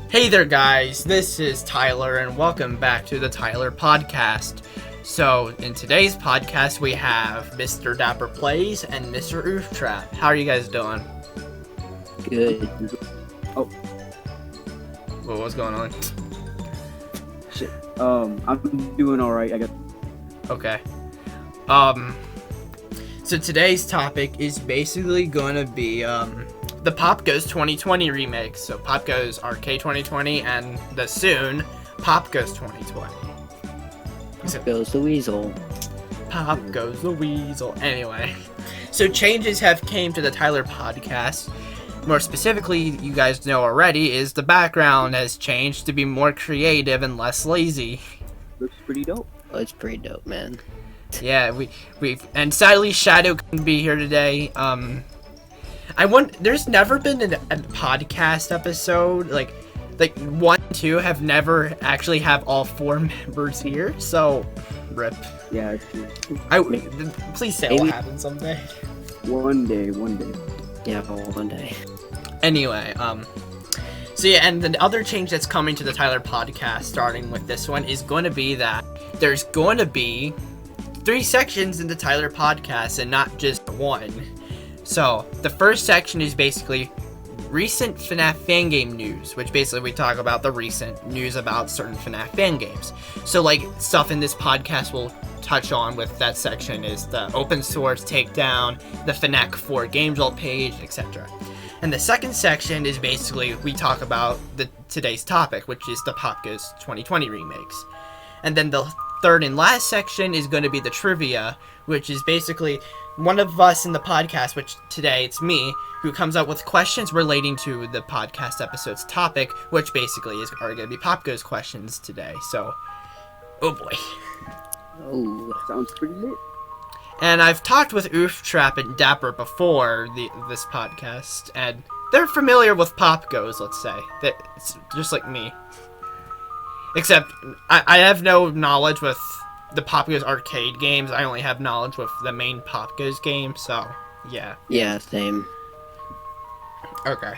Hey there guys, this is Tyler and welcome back to the Tyler Podcast. So, in today's podcast we have Mr. Dapper Plays and Mr. Ooftrap. How are you guys doing? Good. Oh. Well, what's going on? Shit. I'm doing alright, I guess. Okay. So today's topic is basically going to be, the POPGOES 2020 remakes. So POPGOES Arcade 2020 and the soon POPGOES 2020. Pop goes the weasel. Pop goes the weasel. Anyway, so changes have came to the Tyler Podcast. More specifically, you guys know already, is the background has changed to be more creative and less lazy. Looks pretty dope. Oh, it's pretty dope, man. Yeah, and sadly Shadow couldn't be here today. There's never been a podcast episode like 1 and 2 have never actually have all 4 members here, so rip. Yeah, it's true. Please say it'll happen someday. One day. Yeah, one day. Anyway, so yeah, and the other change that's coming to the Tyler Podcast, starting with this one, is going to be that there's going to be 3 sections in the Tyler Podcast and not just 1. So, the first section is basically recent FNaF fan game news, which basically we talk about the recent news about certain FNaF fan games. So, like, stuff in this podcast we'll touch on with that section is the open source takedown, the FNaF 4 game jolt page, etc. And the second section is basically we talk about today's topic, which is the POPGOES 2020 remakes. And then the third and last section is going to be the trivia, which is basically one of us in the podcast, which today it's me, who comes up with questions relating to the podcast episode's topic, which basically are going to be POPGOES questions today. So, oh boy. Oh, sounds pretty lit. And I've talked with Ooftrap and Dapper before this podcast, and they're familiar with POPGOES, let's say. It's just like me. Except, I have no knowledge with the POPGOES arcade games. I only have knowledge with the main POPGOES game, so, yeah. Yeah, same. Okay.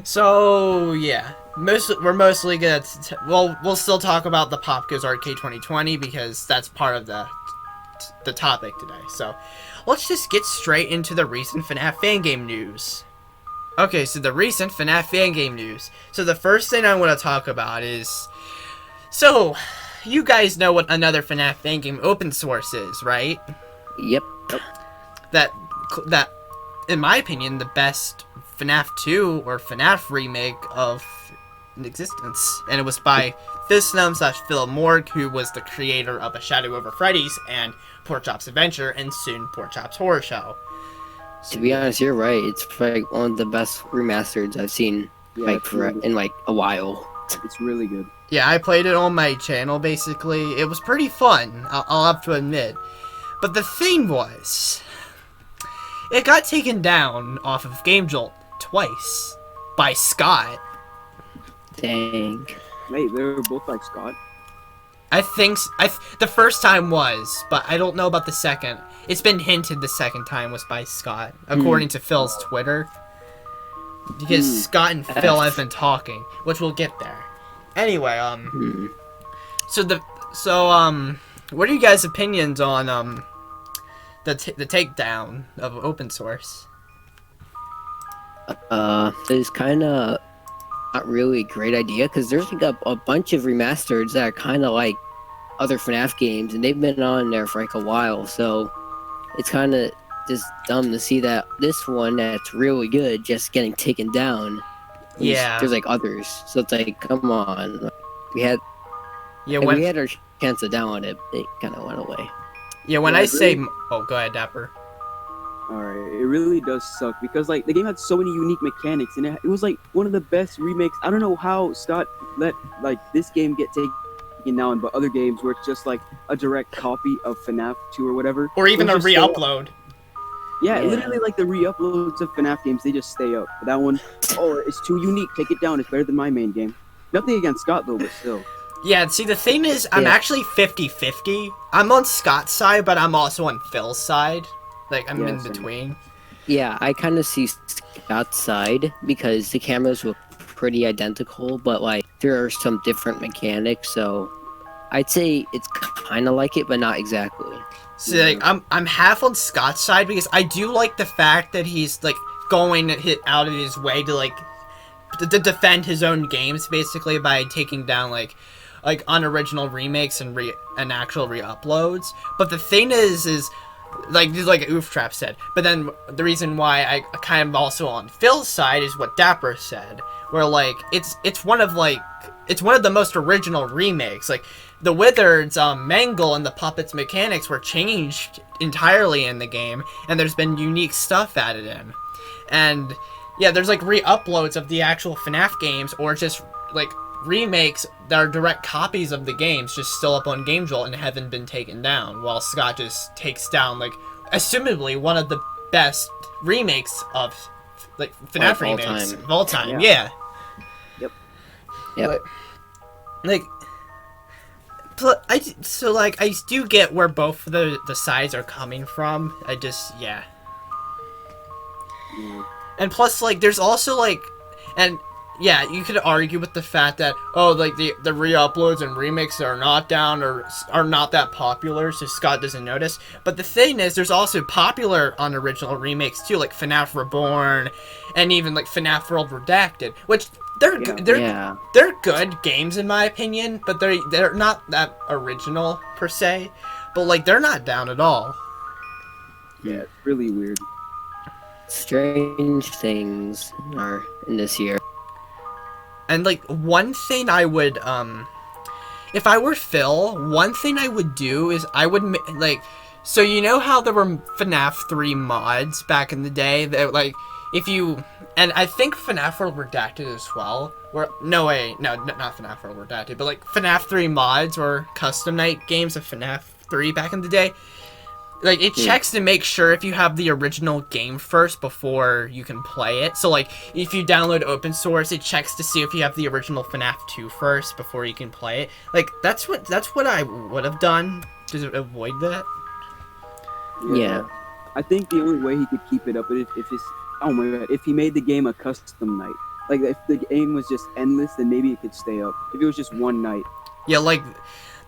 So, yeah. We're mostly gonna... we'll still talk about the POPGOES Arcade 2020, because that's part of the topic today. So, let's just get straight into the recent FNaF fan game news. Okay, so the recent FNaF fan game news. So, the first thing I want to talk about is... So, you guys know what another FNaF fan game open source is, right? Yep. That, in my opinion, the best FNaF 2 or FNaF remake of existence. And it was by FNaF/Phil Morg, who was the creator of A Shadow Over Freddy's and Porkchop's Adventure, and soon Porkchop's Horror Show. To be honest, you're right. It's like one of the best remasters I've seen in a while. It's really good. Yeah, I played it on my channel, basically. It was pretty fun, I'll have to admit. But the thing was, it got taken down off of Game Jolt twice by Scott. Dang. Wait, they were both by Scott? I think the first time was, but I don't know about the second. It's been hinted the second time was by Scott, according to Phil's Twitter. Because Scott and Phil have been talking, which we'll get there. Anyway, so what are you guys' opinions on the takedown of open source? It's kind of not really a great idea, because there's like a bunch of remasters that are kind of like other FNaF games, and they've been on there for like a while, so it's kind of just dumb to see that this one that's really good just getting taken down. There's like others, so it's like, come on. We had our chance to download it, it kind of went away. Yeah, when I say... Oh, go ahead, Dapper. Alright, it really does suck, because like the game had so many unique mechanics, and it was like one of the best remakes. I don't know how Scott let like this game get taken down, but other games where it's just like a direct copy of FNaF 2 or whatever. Or even a re-upload. Yeah, literally like the re-uploads of FNaF games, they just stay up. But that one, it's too unique, take it down, it's better than my main game. Nothing against Scott though, but still. Yeah, see the thing is, I'm actually 50-50. I'm on Scott's side, but I'm also on Phil's side. Like, I'm in between. Yeah, I kind of see Scott's side, because the cameras look pretty identical, but like there are some different mechanics. So I'd say it's kind of like it, but not exactly. So like, I'm half on Scott's side because I do like the fact that he's like going out of his way to like to defend his own games basically by taking down like unoriginal remakes and actual re-uploads. But the thing is like Oof Trap said. But then the reason why I kind of also on Phil's side is what Dapper said, where like it's one of the most original remakes. Like the Wizards Mangle and the Puppets mechanics were changed entirely in the game, and there's been unique stuff added in. And yeah, there's like re-uploads of the actual FNaF games, or just like remakes that are direct copies of the games just still up on GameJolt and haven't been taken down, while Scott just takes down like assumably one of the best remakes of like FNaF remakes of all time. Yeah. Yep. But, like I do get where both the sides are coming from. I just And plus like there's also like and yeah, you could argue with the fact that like the re-uploads and remakes are not down or are not that popular, so Scott doesn't notice. But the thing is, there's also popular unoriginal remakes too, like FNaF Reborn, and even like FNaF World Redacted, which they're good games in my opinion, but they're not that original per se. But like they're not down at all. Yeah, it's really weird. Strange things are in this year. And like one thing I would if I were Phil, one thing I would do is I would like, so you know how there were FNaF 3 mods back in the day that like if you, and I think FNaF World Redacted as well, where not FNaF World Redacted, but like FNaF 3 mods or custom night games of FNaF 3 back in the day. Like, it checks to make sure if you have the original game first before you can play it. So, like, if you download open source, it checks to see if you have the original FNaF 2 first before you can play it. Like, that's what I would have done to avoid that. Yeah. I think the only way he could keep it up is if he made the game a custom night. Like, if the game was just endless, then maybe it could stay up. If it was just one night. Yeah, like,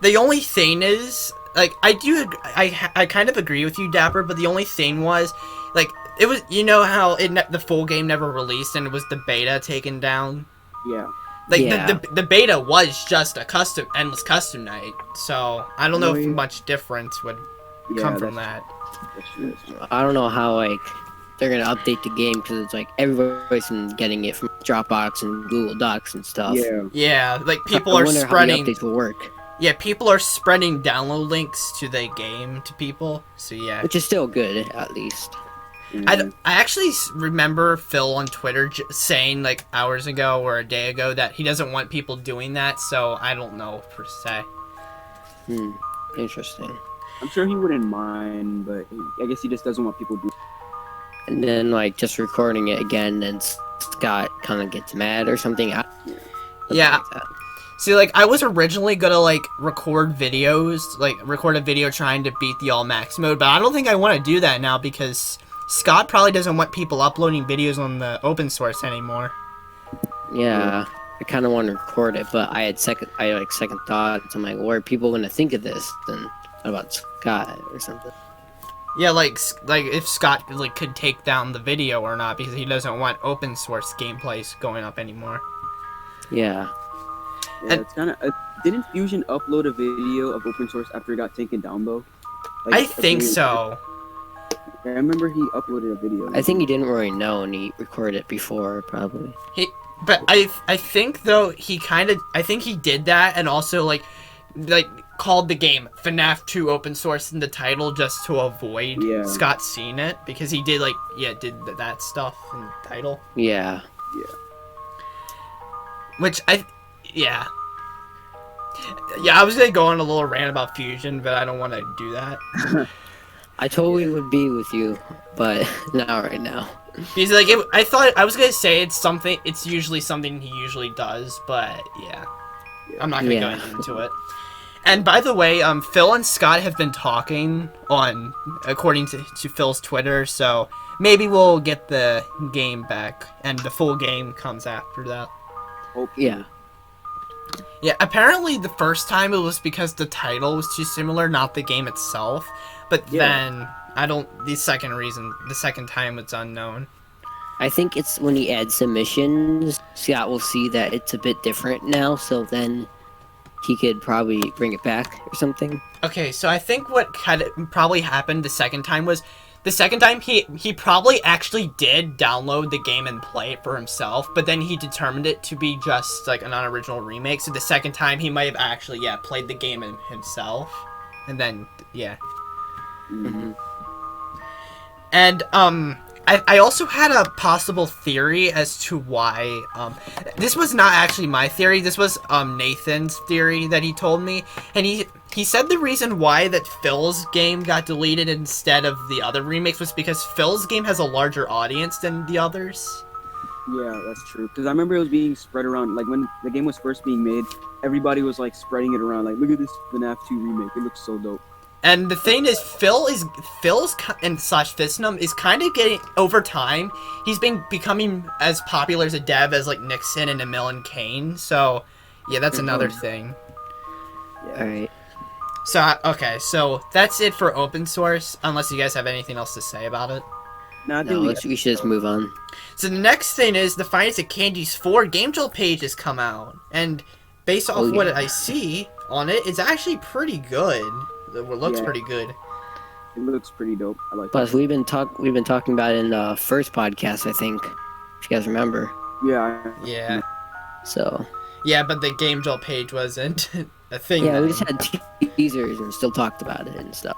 the only thing is, like, I kind of agree with you, Dapper, but the only thing was, like, it was, you know how the full game never released and it was the beta taken down? Yeah. Like, the beta was just a endless custom night, so I don't know if much difference would come from that. That's true. I don't know how, like, they're gonna update the game, because it's like everybody's been getting it from Dropbox and Google Docs and stuff. Yeah, like, people are spreading... how the updates will work. Yeah, people are spreading download links to the game to people, so yeah. Which is still good, at least. I actually remember Phil on Twitter saying, like, hours ago or a day ago that he doesn't want people doing that, so I don't know, per se. Interesting. I'm sure he wouldn't mind, but I guess he just doesn't want people doing it. And then, like, just recording it again, and Scott kind of gets mad or something. Yeah. Like that. See, like, I was originally gonna, like, record a video trying to beat the all max mode, but I don't think I want to do that now because Scott probably doesn't want people uploading videos on the open source anymore. Yeah, I kind of want to record it, but I had second thoughts. I'm like, what are people gonna think of this? Then what about Scott or something? Yeah, like if Scott like could take down the video or not because he doesn't want open source gameplays going up anymore. Yeah. Yeah, it's kind of. Didn't Fusion upload a video of open source after it got taken down, though? Like, I think so. I remember he uploaded a video. I think he didn't really know, and he recorded it before, probably. But I think though I think he did that and also like called the game FNaF 2 open source in the title just to avoid Scott seeing it because he did did that stuff in the title. Yeah. Yeah. Which Yeah, I was gonna go on a little rant about Fusion, but I don't want to do that. I totally would be with you, but not right now. Because like I thought I was gonna say it's usually something he usually does, but yeah. I'm not gonna go into it. And by the way, Phil and Scott have been talking according to Phil's Twitter, so maybe we'll get the game back, and the full game comes after that. Hopefully. Yeah. Yeah, apparently the first time it was because the title was too similar, not the game itself. But then, the second time it's unknown. I think it's when he adds submissions, Scott will see that it's a bit different now, so then he could probably bring it back or something. Okay, so I think what probably happened the second time was, the second time he probably actually did download the game and play it for himself, but then he determined it to be just like an unoriginal remake, so the second time he might have actually, played the game himself. And then, Mm-hmm. And, I also had a possible theory as to why, this was not actually my theory, this was, Nathan's theory that he told me, and he said the reason why that Phil's game got deleted instead of the other remakes was because Phil's game has a larger audience than the others. Yeah, that's true. Because I remember it was being spread around, like, when the game was first being made, everybody was, like, spreading it around, like, look at this FNaF 2 remake, it looks so dope. And the thing is, Phil's and slash Fisnum is kind of getting, over time, he's been becoming as popular as a dev as, like, Nixon and Emil and Kane, so, yeah, that's another thing. Yeah. Alright. So, okay, so that's it for open source, unless you guys have anything else to say about it. No, I think No, we should just move on. So the next thing is the Finance of Candy's 4 Game Jolt page has come out, and based off what I see on it, it's actually pretty good. It looks pretty good. It looks pretty dope. I like Plus, it. we've been talking about it in the first podcast, I think, if you guys remember. Yeah. So. Yeah, but the Game Jolt page wasn't a thing. Yeah, we just had teasers and still talked about it and stuff.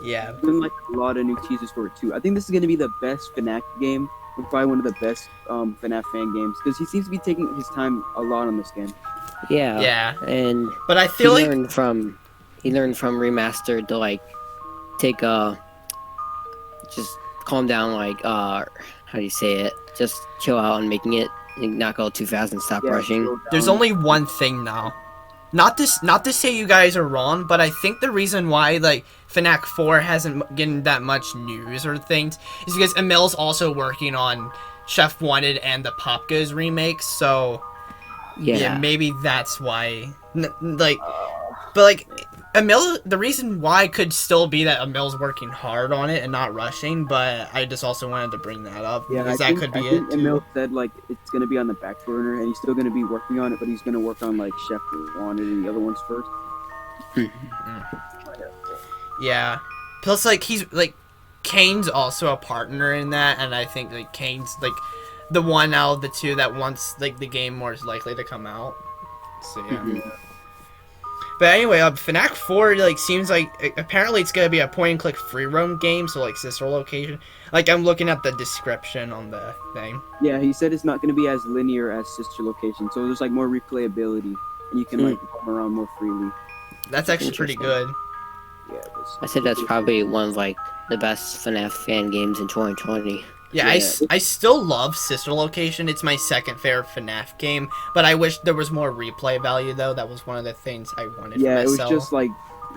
Yeah. There's been like a lot of new teasers for it too. I think this is going to be the best FNaF game, and probably one of the best FNaF fan games, because he seems to be taking his time a lot on this game. Yeah. Yeah. And but I feel he learned from Remastered to like take just calm down, like how do you say it? Just chill out and making it and not go too fast and stop rushing. There's only one thing now. Not to say you guys are wrong, but I think the reason why like FNaF 4 hasn't gotten that much news or things is because Emil's also working on Chef Wanted and the POPGOES remakes, so yeah, maybe that's why. But like Emil, the reason why could still be that Emil's working hard on it and not rushing, but I just also wanted to bring that up because that could be it. Emil said like it's gonna be on the back burner and he's still gonna be working on it, but he's gonna work on like Chef Wanted and the other ones first. Yeah. Plus, like he's like Kane's also a partner in that, and I think like Kane's like the one out of the two that wants like the game more is likely to come out. So yeah. But anyway, FNaF 4 like seems like apparently it's gonna be a point-and-click free roam game, so like sister location. Like I'm looking at the description on the thing. Yeah, he said it's not gonna be as linear as sister location, so there's like more replayability, and you can like roam around more freely. That's actually pretty good. Yeah, I said that's probably one of like the best FNaF fan games in 2020. Yeah, I still love Sister Location. It's my second favorite FNaF game, but I wish there was more replay value, though. That was one of the things I wanted for myself. Yeah, it was just like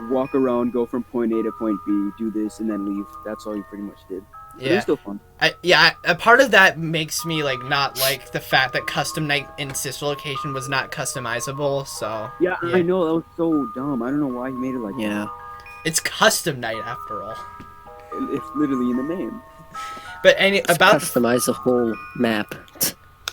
walk around, go from point A to point B, do this, and then leave. That's all you pretty much did. But it was still fun. A part of that makes me like not like the fact that Custom Night in Sister Location was not customizable, so... Yeah, I know, that was so dumb. I don't know why he made it like that. It's Custom Night, after all. It's literally in the name. But customize the whole map.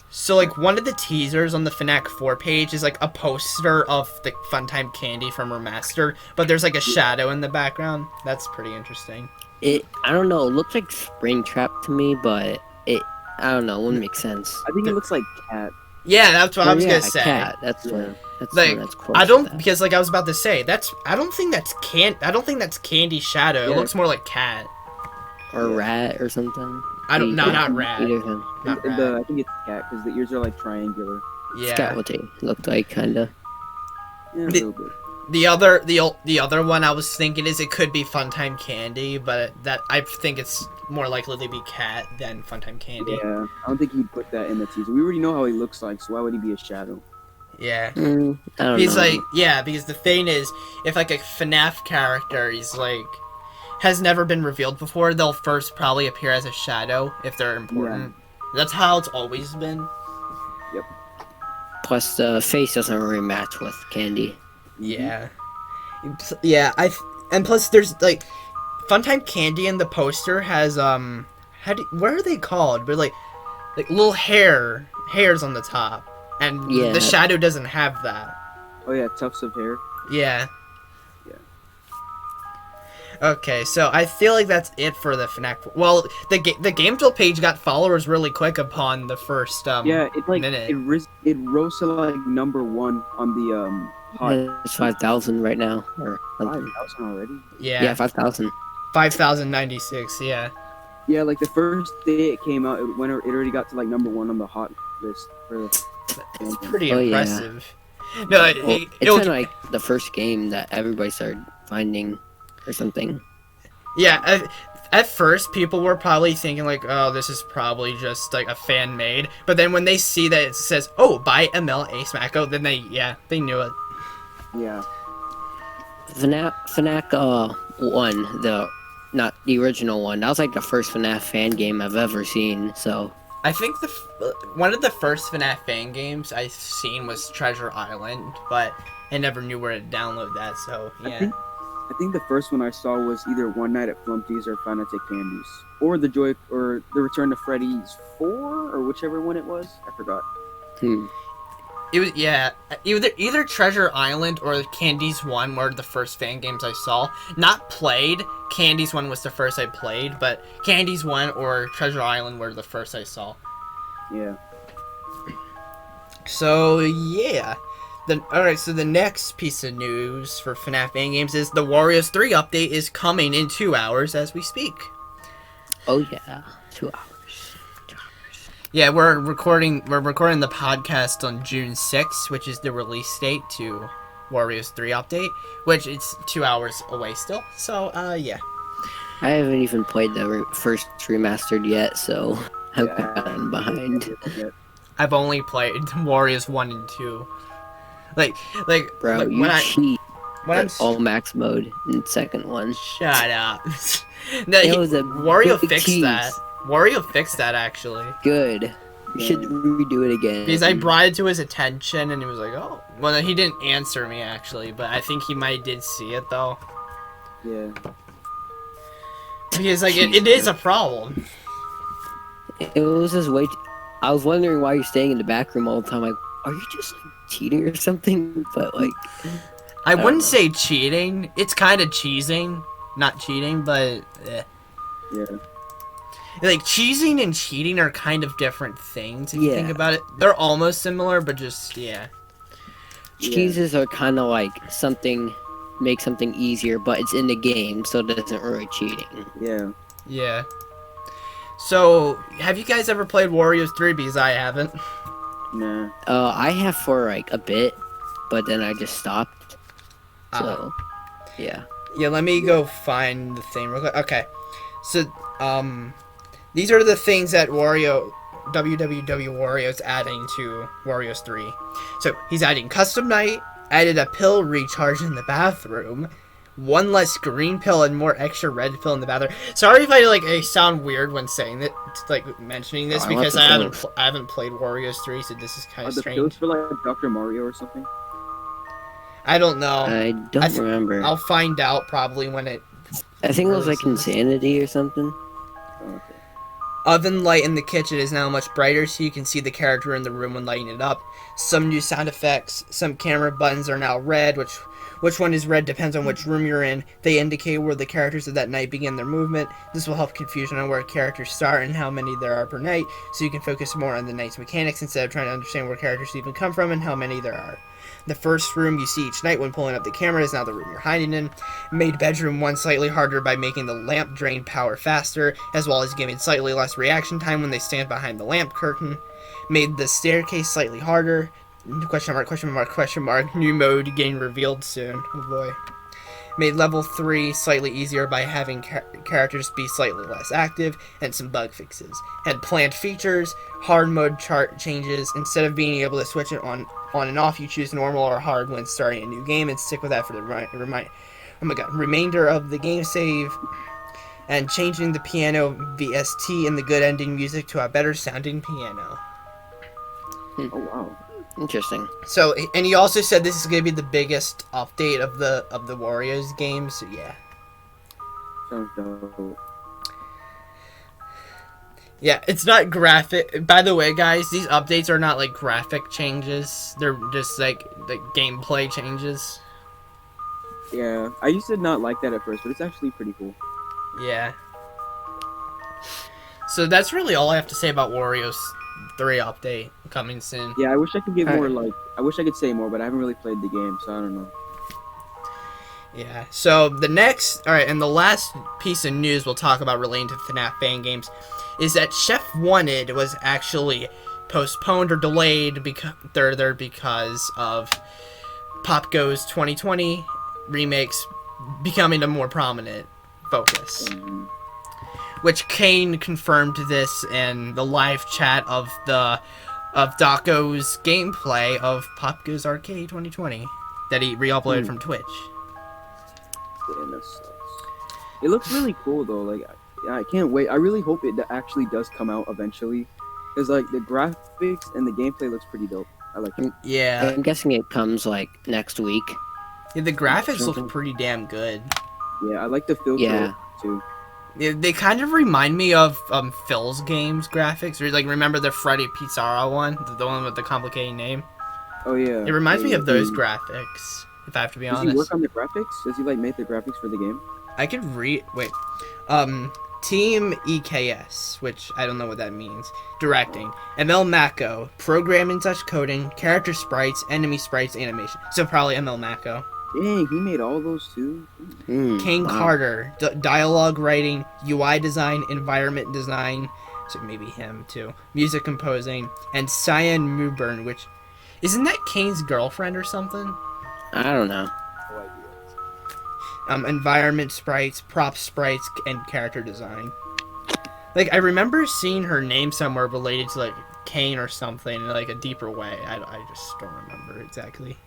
So like one of the teasers on the FNaF 4 page is like a poster of the Funtime Candy from Remastered, but there's like a shadow in the background. That's pretty interesting. I don't know, it looks like Springtrap to me, but I don't know, it wouldn't make sense. I think it looks like Cat. Yeah, that's what I was gonna say. Cat. That's one. That's like, one that's close I don't to that. because like I was about to say I don't think that's Candy Shadow. Yeah. It looks more like Cat. Or Rat or something. Not Rat. Either of them. Not And Rat. I think it's Cat because the ears are like triangular. Yeah. Forgot what they looked like, kinda. Yeah, a little bit. The other one I was thinking is it could be Funtime Candy, but that I think it's more likely to be Cat than Funtime Candy. Yeah, I don't think he'd put that in the teaser. We already know how he looks like, so why would he be a shadow? Yeah. I don't He's know. like, yeah, because the thing is, if like a FNaF character is like has never been revealed before, they'll first probably appear as a shadow if they're important. That's how it's always been. Plus, the face doesn't really match with Candy. Yeah. Yeah, and plus there's like Funtime Candy in the poster has what are they called? But like little hairs on the top. And Yeah. the shadow doesn't have that. Oh yeah, tufts of hair. Yeah. Yeah. Okay, so I feel like that's it for the FNaF. Well, the GameTool page got followers really quick upon the first Yeah, it like minute. it rose to like #1 on the hot. It's 5,000 right now, or something. 5,000 already. Yeah, 5,000. 5,096. Yeah. Yeah, like the first day it came out, it already got to like #1 on the hot list for the. It's pretty Oh, yeah. impressive. No, Well, it's it'll- kind of like the first game that everybody started finding, or something. yeah. At first, people were probably thinking like, "Oh, this is probably just like a fan made." But then when they see that it says, "Oh, by MLA Smacko," then they knew it. Yeah. FNaF 1, not the original one. That was like the first FNaF fan game I've ever seen. So I think one of the first FNaF fan games I've seen was Treasure Island, but I never knew where to download that. So yeah. I think the first one I saw was either One Night at Flumpty's or Five Nights at Candy's, or the Return to Freddy's 4, or whichever one it was. I forgot. It was either Treasure Island or Candy's One were the first fan games I saw. Not played. Candy's One was the first I played, but Candy's One or Treasure Island were the first I saw. Yeah. So yeah. Alright, so the next piece of news for FNaF fan games is the Warriors 3 update is coming in 2 hours as we speak. oh yeah, 2 hours. Yeah, we're recording the podcast on June 6th, which is the release date to Warriors 3 update, which it's 2 hours away still. So yeah. I haven't even played the first remastered yet, so I've gotten behind. I've only played Warriors 1 and 2. Like Bro, like, you cheat. when I'm All max mode in second one. shut up. No, It was a Wario big fixed cheese. that. Wario fixed that actually. Good. You should redo it again. Because I brought it to his attention and he was like, "Oh." Well, he didn't answer me actually, but I think he might did see it though. Yeah. Because like it is a problem. It was just I was wondering why you're staying in the back room all the time. Like, are you just like cheating or something? But like, I wouldn't know. say cheating. It's kind of cheesing, not cheating, but Yeah. like cheesing and cheating are kind of different things if you think Yeah. about it. They're almost similar, but just yeah. cheeses are kind of like make something easier, but it's in the game, so it isn't really cheating. Yeah. Yeah. So, have you guys ever played Warriors 3? Because I haven't. Nah. I have for like a bit, but then I just stopped. So, yeah. Yeah, let me go find the thing real quick. Okay. So, these are the things that WWW Wario is adding to Warriors 3. So, he's adding custom night, added a pill recharge in the bathroom, one less green pill and more extra red pill in the bathroom. Sorry if I sound weird when saying that, mentioning this, Oh, I because love I the haven't played Warriors 3, so this is kind Are of the strange. pills for like Dr. Mario or something? I don't know. I don't remember. I'll find out probably when it. I think it was like releases. Insanity or something. Oh, okay. Oven light in the kitchen is now much brighter, so you can see the character in the room when lighting it up. Some new sound effects. Some camera buttons are now red, which one is red depends on which room you're in. They indicate where the characters of that night begin their movement. This will help confusion on where characters start and how many there are per night, so you can focus more on the night's mechanics instead of trying to understand where characters even come from and how many there are. The first room you see each night when pulling up the camera is now the room you're hiding in. Made bedroom 1 slightly harder by making the lamp drain power faster, as well as giving slightly less reaction time when they stand behind the lamp curtain. Made the staircase slightly harder. Question mark, question mark, question mark. New mode getting revealed soon. Oh boy. Made level 3 slightly easier by having characters be slightly less active, and some bug fixes. Had planned features, hard mode chart changes. Instead of being able to switch it on and off, you choose normal or hard when starting a new game and stick with that for the remainder of the game save. And changing the piano VST and the good ending music to a better sounding piano. Oh wow. Interesting. So, and he also said this is going to be the biggest update of the Warriors games. So yeah. Sounds dope. Yeah, it's not graphic. By the way, guys, these updates are not like graphic changes. They're just like gameplay changes. Yeah, I used to not like that at first, but it's actually pretty cool. Yeah. So that's really all I have to say about Warriors 3 update coming soon. Yeah, I wish I could give Alright. more. I wish I could say more, but I haven't really played the game, so I don't know. Yeah. So the next, all right, and the last piece of news we'll talk about relating to FNaF fan games is that Chef Wanted was actually postponed or delayed because of POPGOES 2020 remakes becoming a more prominent focus. Mhm. Which Kane confirmed this in the live chat of Daco's gameplay of POPGOES Arcade 2020 that he re-uploaded from Twitch. Damn, that sucks. It looks really cool though. Like, I can't wait. I really hope it actually does come out eventually, because like the graphics and the gameplay looks pretty dope. I like it. Yeah. I'm guessing it comes like next week. Yeah, the graphics look Something. pretty damn good. Yeah, I like the filter Yeah. too. They kind of remind me of Phil's games graphics. Or, like, remember the Freddy Pizarro one? The one with the complicated name? Oh yeah. It reminds me Yeah. of those graphics, if I have to be Does honest. he work on the graphics? Does he like make the graphics for the game? I could read... Wait. Team EKS, which I don't know what that means. Directing. ML Mako. Programming / coding. Character sprites. Enemy sprites. Animation. So probably ML Mako. Dang, he made all those too. Kane Wow. Carter. Dialogue writing. UI design. Environment design. So maybe him too. Music composing. And Cyan Muburn, which... Isn't that Kane's girlfriend or something? I don't know. No idea. Environment sprites, prop sprites, and character design. Like, I remember seeing her name somewhere related to, like, Kane or something in, like, a deeper way. I just don't remember exactly.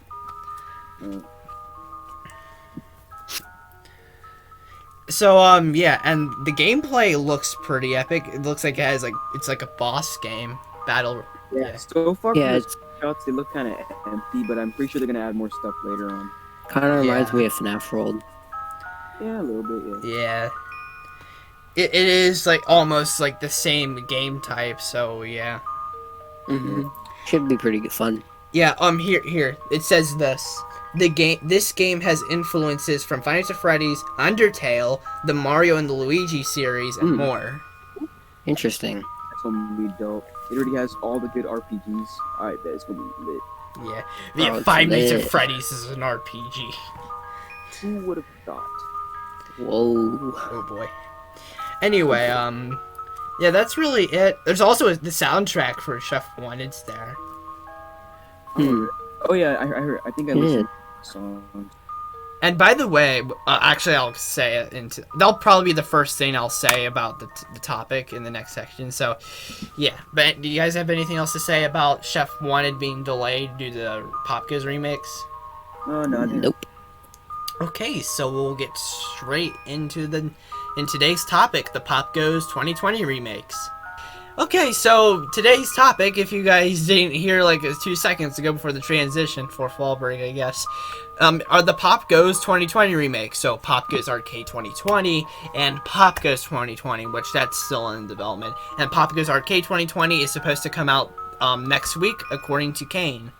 So, yeah, and the gameplay looks pretty epic. It looks like it has, like, it's like a boss game. Battle. Yeah. So far, Yeah, from it's the shots, they look kind of empty, but I'm pretty sure they're gonna add more stuff later on. kind of reminds Yeah. me of FNaF World. Yeah, a little bit. Yeah. Yeah. It is, like, almost, like, the same game type, so, yeah. Mm-hmm. Should be pretty good fun. Yeah, here. It says this. This game has influences from Five Nights at Freddy's, Undertale, the Mario and the Luigi series, and more. Interesting. That's gonna be dope. It already has all the good RPGs. Alright, bet it's gonna be lit. Yeah, it's Five Nights at lit. Freddy's is an RPG. Who would have thought? Whoa. Oh boy. Anyway, yeah, that's really it. There's also the soundtrack for Chef Wanted's there. Oh yeah, I heard. I think I listened to the song. And by the way, actually, I'll say it that'll probably be the first thing I'll say about the topic in the next section. So, yeah. But do you guys have anything else to say about Chef Wanted being delayed due to the POPGOES remix? No, no, Nope. Okay, so we'll get straight into today's topic, the POPGOES 2020 remakes. Okay, so today's topic, if you guys didn't hear like 2 seconds ago before the transition for fall break, I guess, are the POPGOES 2020 remakes. So POPGOES Arcade 2020 and POPGOES 2020, which that's still in development. And POPGOES Arcade 2020 is supposed to come out next week, according to Kane.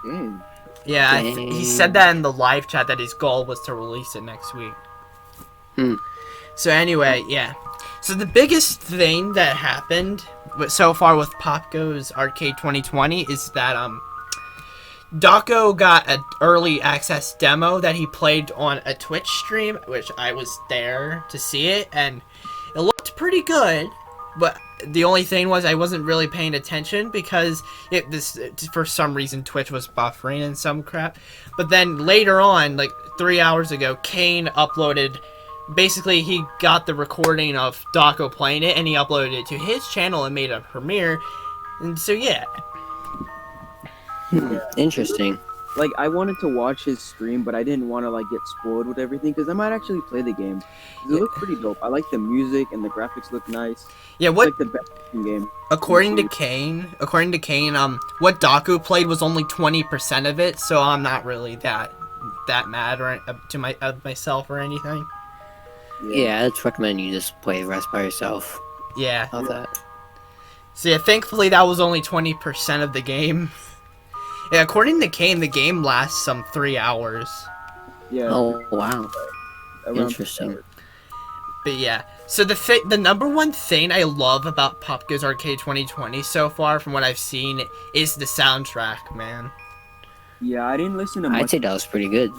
Dang. Yeah, he said that in the live chat that his goal was to release it next week. So anyway, yeah. So the biggest thing that happened so far with POPGOES Arcade 2020 is that Daco got an early access demo that he played on a Twitch stream, which I was there to see it, and it looked pretty good. But the only thing was I wasn't really paying attention because for some reason Twitch was buffering and some crap. But then later on, like 3 hours ago, Kane uploaded. Basically, he got the recording of Daco playing it and he uploaded it to his channel and made a premiere. And so yeah. Interesting. like I wanted to watch his stream, but I didn't want to like get spoiled with everything because I might actually play the game. 'Cause it looks pretty dope. I like the music and the graphics look nice. Yeah, It's what like the best game. according to Kane, what Daku played was only 20% of it, so I'm not really that mad or myself or anything. Yeah, I'd recommend you just play the rest by yourself. Yeah. Of that. So yeah, thankfully that was only 20% of the game. Yeah, according to Kane, the game lasts some 3 hours. Yeah. Oh wow, around interesting. But yeah, so the number one thing I love about POPGOES Arcade 2020 so far, from what I've seen, is the soundtrack, man. Yeah, I didn't listen to much. I'd say that was pretty good.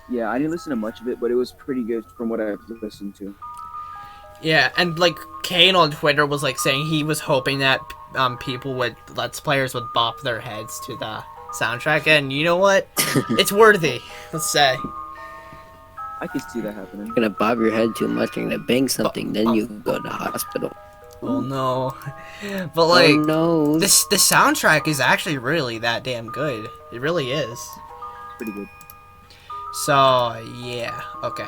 Yeah, I didn't listen to much of it, but it was pretty good from what I've listened to. Yeah, and like Kane on Twitter was like saying he was hoping that Let's Players would bop their heads to the soundtrack, and you know what? It's worthy, let's say. I can see that happening. You're gonna bob your head too much, you're gonna bang something, then you go to the hospital. Oh no. But like, oh no. the soundtrack is actually really that damn good. It really is. It's pretty good. So yeah, okay.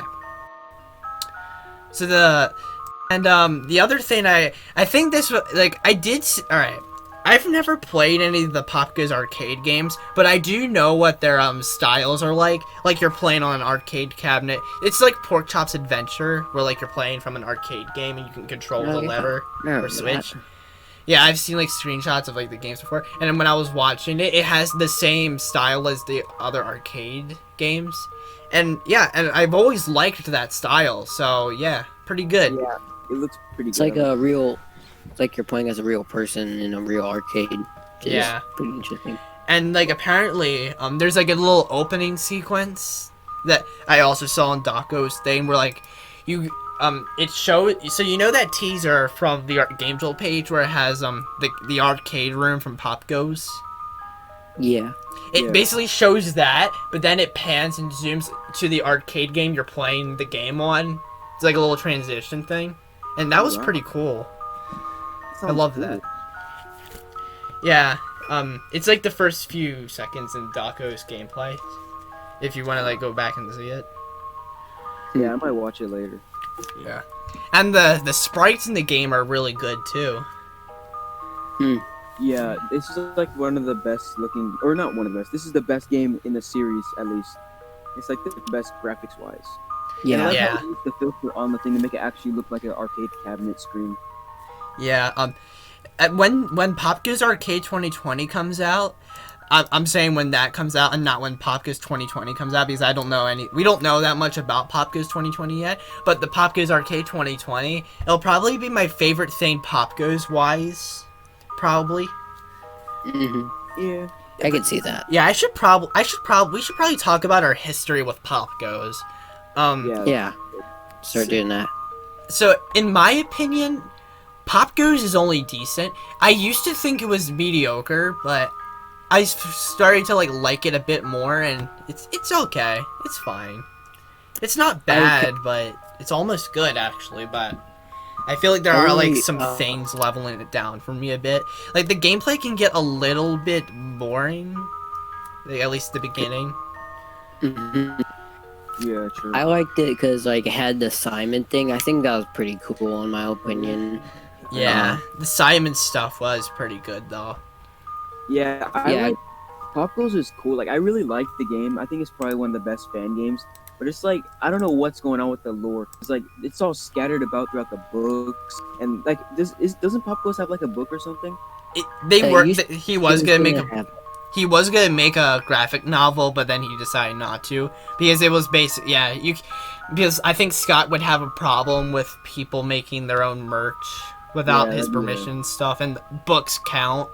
So the other thing I think this was like all right. I've never played any of the POPGOES arcade games, but I do know what their styles are like. Like you're playing on an arcade cabinet. It's like Pork Chop's Adventure, where like you're playing from an arcade game and you can control the lever or switch. Yeah, I've seen like screenshots of like the games before, and then when I was watching it, it has the same style as the other arcade games. And yeah, and I've always liked that style, so yeah, pretty good. Yeah, it looks pretty It's good. it's like you're playing as a real person in a real arcade. Yeah. Pretty interesting. And like apparently, there's like a little opening sequence that I also saw on Dako's thing where like it shows, so you know that teaser from the Game Jolt page where it has the arcade room from POPGOES? Yeah. It basically shows that, but then it pans and zooms to the arcade game you're playing the game on. It's like a little transition thing, and that was pretty cool. I love that. Yeah, it's like the first few seconds in Dako's gameplay. If you want to like go back and see it. Yeah, I might watch it later. Yeah, and the sprites in the game are really good too. Yeah, this is like one of the best looking, or not one of the best. This is the best game in the series, at least. It's like the best graphics wise. Yeah. And I like Yeah. how they used the filter on the thing to make it actually look like an arcade cabinet screen. Yeah, when POPGOES Arcade 2020 comes out, I'm saying when that comes out and not when POPGOES 2020 comes out, because we don't know that much about POPGOES 2020 yet, but the POPGOES Arcade 2020, it'll probably be my favorite thing POPGOES wise, probably. Yeah. I can see that. Yeah, we should probably talk about our history with POPGOES. Yeah. Start doing that. So, in my opinion, POPGOES is only decent. I used to think it was mediocre, but I started to like it a bit more, and it's okay. It's fine. It's not bad, but it's almost good actually. But I feel like there are like some things leveling it down for me a bit. Like the gameplay can get a little bit boring, like, at least at the beginning. Yeah, true. I liked it because like it had the Simon thing. I think that was pretty cool in my opinion. Yeah, the Simon stuff was pretty good though. Yeah, I POPGOES is cool. Like, I really like the game. I think it's probably one of the best fan games. But it's like, I don't know what's going on with the lore. It's like, it's all scattered about throughout the books. And like, doesn't POPGOES have like a book or something? He was gonna make a graphic novel, but then he decided not to because it was because I think Scott would have a problem with people making their own merch without his permission and stuff, and books count.